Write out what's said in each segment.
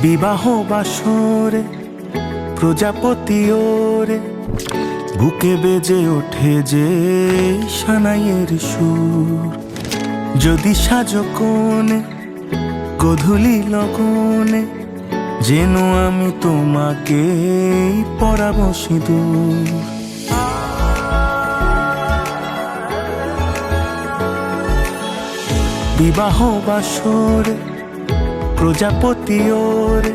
বিবাহ বাসরে প্রজাপতি ওরে বুকে বেজে ওঠে যে সানাইয়ের সুর। যদি সাজো কোণে গধূলি লগনে, যেন আমি তোমাকে পরাবো সিঁদুর। বিবাহ বাসরে প্রজাপতি ওরে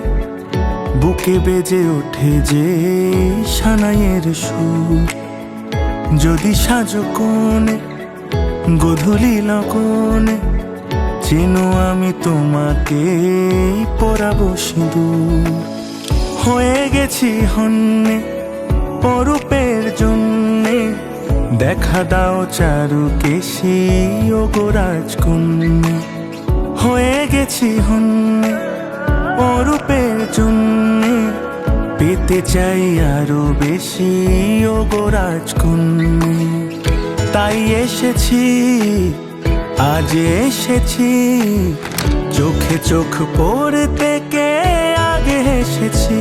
বুকে বেজে ওঠে যে সানাইয়ের সুর। যদি সাজো কোণে গধূলি লগনে, যেন আমি তোমাকে পরাবো সিঁদুর। হয়ে গেছি হন্যে অরূপের জন্যে, দেখা দাও চারু কেশী ও গো রাজকন্যা। হয়ে গেছি হন্যে অরূপের জন্যে, পেতে চাই আরো বেশি ও গো রাজকন্যা। তাই এসেছি, আজ এসেছি, চোখে চোখ পড়তে কে আগে এসেছি।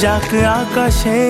যাক আকাশে